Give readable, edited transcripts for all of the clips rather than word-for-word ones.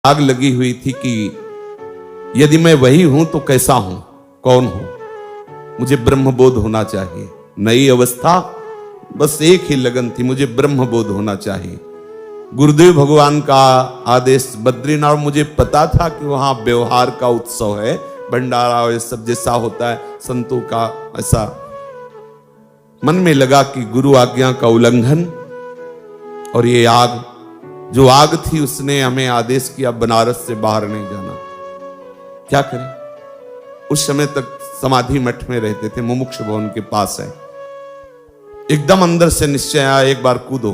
आग लगी हुई थी कि यदि मैं वही हूं तो कैसा हूं, कौन हूं। मुझे ब्रह्मबोध होना चाहिए। नई अवस्था, बस एक ही लगन थी, मुझे ब्रह्मबोध होना चाहिए। गुरुदेव भगवान का आदेश बद्रीनाथ, मुझे पता था कि वहां व्यवहार का उत्सव है, भंडारा और सब जैसा होता है संतों का, ऐसा मन में लगा कि गुरु आज्ञा का उल्लंघन। और ये आग, जो आग थी, उसने हमें आदेश किया बनारस से बाहर नहीं जाना। क्या करें? उस समय तक समाधि मठ में रहते थे, मुमुक्ष भवन के पास है। एकदम अंदर से निश्चय आया, एक बार कूदो।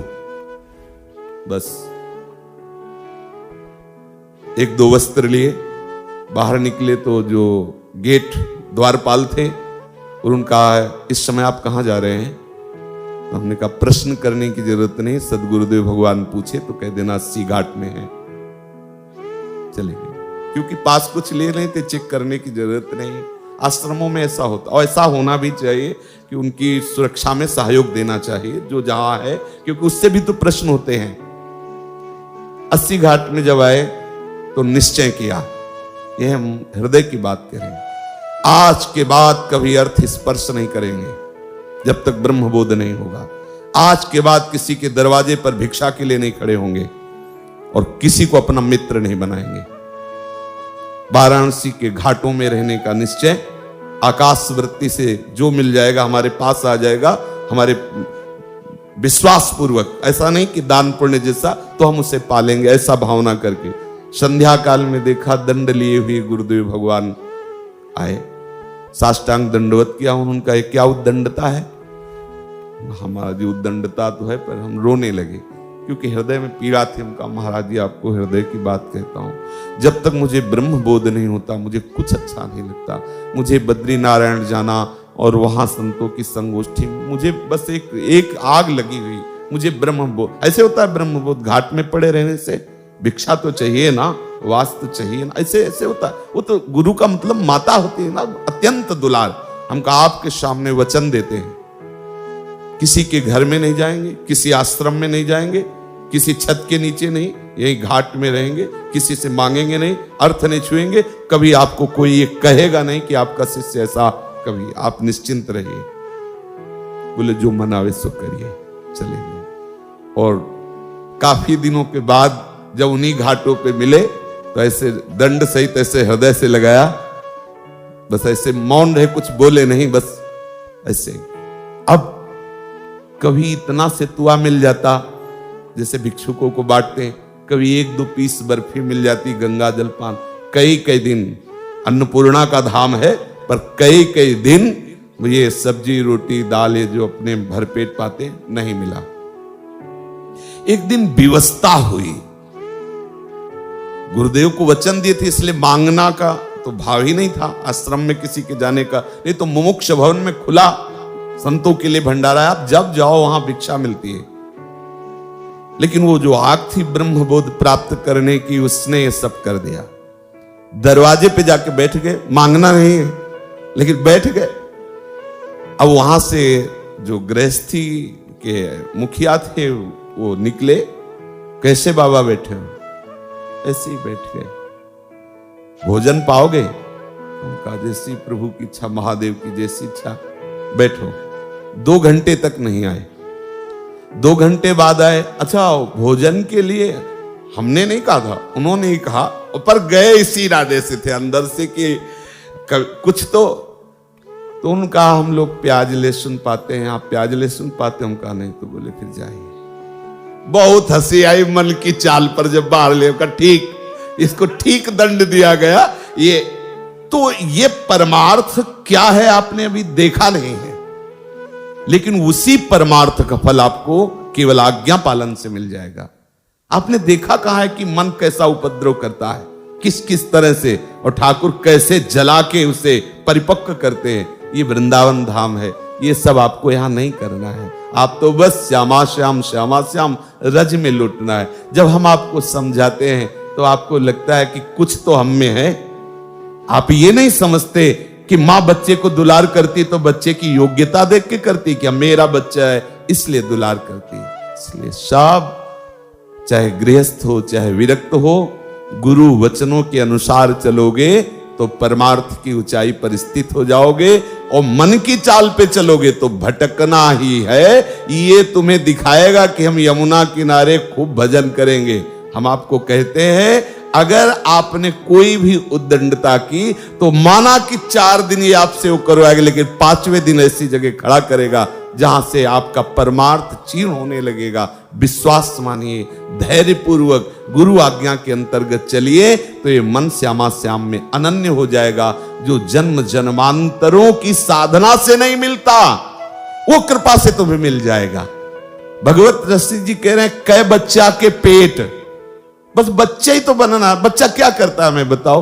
बस एक दो वस्त्र लिए बाहर निकले तो जो गेट द्वारपाल थे और उनका, इस समय आप कहां जा रहे हैं? तो हमने कहा प्रश्न करने की जरूरत नहीं, सदगुरुदेव भगवान पूछे तो कह देना 80 घाट में है। चले गए, क्योंकि पास कुछ ले रहे थे, चेक करने की जरूरत नहीं। आश्रमों में ऐसा होता, और ऐसा होना भी चाहिए कि उनकी सुरक्षा में सहयोग देना चाहिए जो जहां है, क्योंकि उससे भी तो प्रश्न होते हैं। 80 घाट में जब आए तो निश्चय किया, यह हम हृदय की बात करें, आज के बाद कभी अर्थ स्पर्श नहीं करेंगे जब तक ब्रह्मबोध नहीं होगा। आज के बाद किसी के दरवाजे पर भिक्षा के लिए नहीं खड़े होंगे और किसी को अपना मित्र नहीं बनाएंगे। वाराणसी के घाटों में रहने का निश्चय, आकाश वृत्ति से जो मिल जाएगा हमारे पास आ जाएगा, हमारे विश्वास पूर्वक, ऐसा नहीं कि दान पुण्य जैसा तो हम उसे पालेंगे, ऐसा भावना करके। संध्या काल में देखा, दंड लिए हुए गुरुदेव भगवान आए, साष्टांग दंडवत किया। उनका एक क्या उद्दंडता है, हमारा जो उद्दंडता तो है, पर हम रोने लगे क्योंकि हृदय में पीड़ा थी। उनका महाराज जी, आपको हृदय की बात कहता हूं, जब तक मुझे ब्रह्म बोध नहीं होता मुझे कुछ अच्छा नहीं लगता। मुझे बद्री नारायण जाना और वहां संतों की संगोष्ठी, मुझे बस एक आग लगी हुई, मुझे ब्रह्म बोध। ऐसे होता है ब्रह्म बोध, घाट में पड़े रहने से भिक्षा तो चाहिए ना, वास तो चाहिए ना, ऐसे ऐसे होता है। वो तो गुरु का मतलब माता होती है ना, अत्यंत दुलार। हम का आपके सामने वचन देते हैं, किसी के घर में नहीं जाएंगे, किसी आश्रम में नहीं जाएंगे, किसी छत के नीचे नहीं, यही घाट में रहेंगे, किसी से मांगेंगे नहीं, अर्थ नहीं छुएंगे। कभी आपको कोई ये कहेगा नहीं कि आपका शिष्य ऐसा, कभी आप निश्चिंत रहिए। बोले जो मन आवे सो करिए, चले गए। और काफी दिनों के बाद जब उन्हीं घाटों पे मिले तो ऐसे दंड सहित ऐसे हृदय से लगाया, बस ऐसे मौन रहे, कुछ बोले नहीं, बस ऐसे। अब कभी इतना सेतुआ मिल जाता जैसे भिक्षुकों को बांटते हैं, कभी 1-2 पीस बर्फी मिल जाती, गंगा जलपान। कई दिन, अन्नपूर्णा का धाम है, पर कई दिन ये सब्जी रोटी दाल, ये जो अपने भरपेट पाते, नहीं मिला। एक दिन विवस्ता हुई, गुरुदेव को वचन दिए थे, इसलिए मांगना का तो भाव ही नहीं था आश्रम में किसी के जाने का। नहीं तो मुमुक्ष भवन में खुला संतों के लिए भंडारा, आप जब जाओ वहां भिक्षा मिलती है। लेकिन वो जो आग थी ब्रह्मबोध प्राप्त करने की, उसने ये सब कर दिया। दरवाजे पे जाके बैठ गए, मांगना नहीं है लेकिन बैठ गए। अब वहां से जो गृहस्थी के मुखिया थे वो निकले, कैसे बाबा बैठे हो? ऐसे ही बैठ गए। भोजन पाओगे? उनका जैसी प्रभु की इच्छा, महादेव की जैसी इच्छा, बैठो। 2 घंटे तक नहीं आए, 2 घंटे बाद आए। अच्छा, भोजन के लिए हमने नहीं कहा था, उन्होंने ही कहा, पर गए इसी इरादे से थे अंदर से कि कुछ तो उनका, हम लोग प्याज लहसुन पाते हैं, आप प्याज लहसुन पाते हैं? उनका नहीं। तो बोले फिर जाइए। बहुत हंसी आई मन की चाल पर जब बाहर लेकर, ठीक, इसको ठीक दंड दिया गया। ये तो ये परमार्थ क्या है आपने अभी देखा नहीं है, लेकिन उसी परमार्थ का फल आपको केवल आज्ञा पालन से मिल जाएगा। आपने देखा कहा है कि मन कैसा उपद्रव करता है, किस किस तरह से, और ठाकुर कैसे जला के उसे परिपक्व करते हैं। ये वृंदावन धाम है, ये सब आपको यहां नहीं करना है। आप तो बस श्यामा श्याम श्यामा श्याम रज में लुटना है। जब हम आपको समझाते हैं तो आपको लगता है कि कुछ तो हम में है। आप ये नहीं समझते कि माँ बच्चे को दुलार करती तो बच्चे की योग्यता देख के करती, क्या मेरा बच्चा है इसलिए दुलार करती। इसलिए सब, चाहे गृहस्थ हो चाहे विरक्त हो, गुरु वचनों के अनुसार चलोगे तो परमार्थ की ऊंचाई पर स्थित हो जाओगे, और मन की चाल पे चलोगे तो भटकना ही है। ये तुम्हें दिखाएगा कि हम यमुना किनारे खूब भजन करेंगे। हम आपको कहते हैं, अगर आपने कोई भी उद्दंडता की तो माना कि 4 दिन ये आपसे वो करवाएगा, लेकिन 5वें दिन ऐसी जगह खड़ा करेगा जहां से आपका परमार्थ क्षीण होने लगेगा। विश्वास मानिए, धैर्य पूर्वक गुरु आज्ञा के अंतर्गत चलिए तो ये मन श्यामा श्याम में अनन्य हो जाएगा, जो जन्म जन्मांतरों की साधना से नहीं मिलता, वो कृपा से तुम्हें मिल जाएगा। भगवत रसिक जी कह रहे हैं, कै बच्चा के पेट, बस बच्चा ही तो बनना। बच्चा क्या करता है हमें बताओ?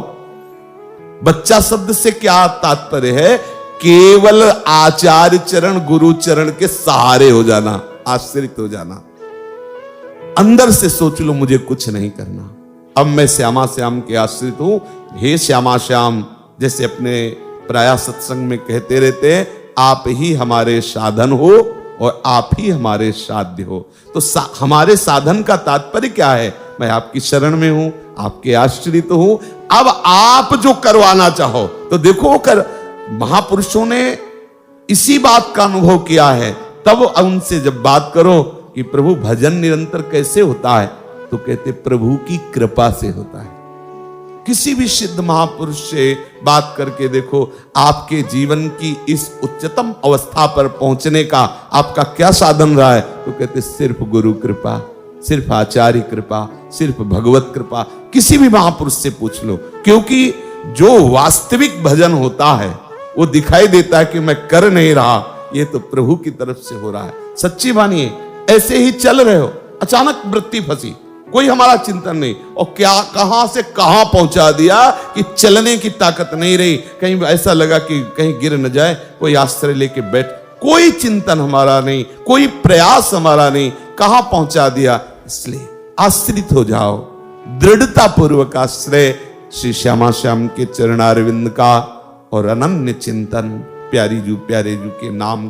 बच्चा शब्द से क्या तात्पर्य है? केवल आचार्य चरण गुरु चरण के सहारे हो जाना, आश्रित हो जाना। अंदर से सोच लो, मुझे कुछ नहीं करना, अब मैं श्यामा श्याम के आश्रित हूं। हे श्यामा श्याम, जैसे अपने प्राय सत्संग में कहते रहते हैं, आप ही हमारे साधन हो और आप ही हमारे साध्य हो। तो हमारे साधन का तात्पर्य क्या है? मैं आपकी शरण में हूं, आपके आश्रित हूं। अब आप जो करवाना चाहो तो देखो वो कर। महापुरुषों ने इसी बात का अनुभव किया है। तब उनसे जब बात करो कि प्रभु भजन निरंतर कैसे होता है, तो कहते प्रभु की कृपा से होता है। किसी भी सिद्ध महापुरुष से बात करके देखो, आपके जीवन की इस उच्चतम अवस्था पर पहुंचने का आपका क्या साधन रहा है, तो कहते सिर्फ गुरु कृपा, सिर्फ आचार्य कृपा, सिर्फ भगवत कृपा। किसी भी महापुरुष से पूछ लो, क्योंकि जो वास्तविक भजन होता है वो दिखाई देता है कि मैं कर नहीं रहा, ये तो प्रभु की तरफ से हो रहा है। सच्ची मानिए, ऐसे ही चल रहे हो, अचानक वृत्ति फंसी, कोई हमारा चिंतन नहीं, और क्या कहां से कहां पहुंचा दिया कि चलने की ताकत नहीं रही। कहीं ऐसा लगा कि कहीं गिर न जाए, कोई आश्रय लेके बैठ, कोई चिंतन हमारा नहीं, कोई प्रयास हमारा नहीं, कहां पहुंचा दिया। इसलिए आश्रित हो जाओ, दृढ़ता पूर्वक आश्रय श्री श्यामा श्याम के चरणारविंद का, और अनन्य चिंतन प्यारे जू के नाम